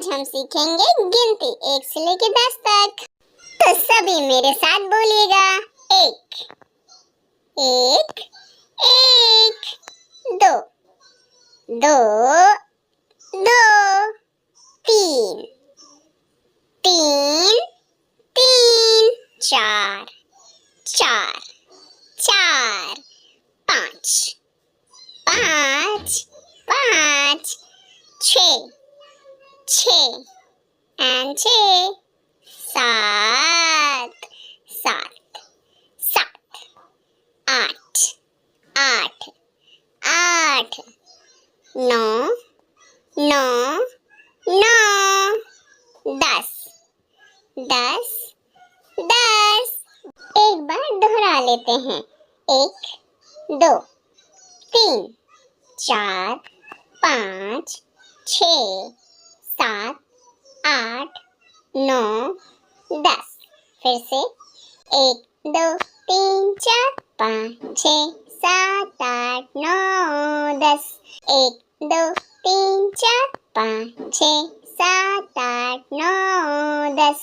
आज हम सीखेंगे गिनती 1 से लेकर 10 तक। तो सभी मेरे साथ बोलिएगा। 1 1 1 2 2 2 3 3 3 4 4 4 5 5 5 6 6 and 6 7 7 7 8 8 8 9 9 9 10 10 10। एक बार दोहरा लेते हैं। 1 2 3 4 5 6 7 8 9 10। फिर से 1 2 3 4 5 6 7 8 9 10। 1 2 3 4 5 6 7 8 9 10।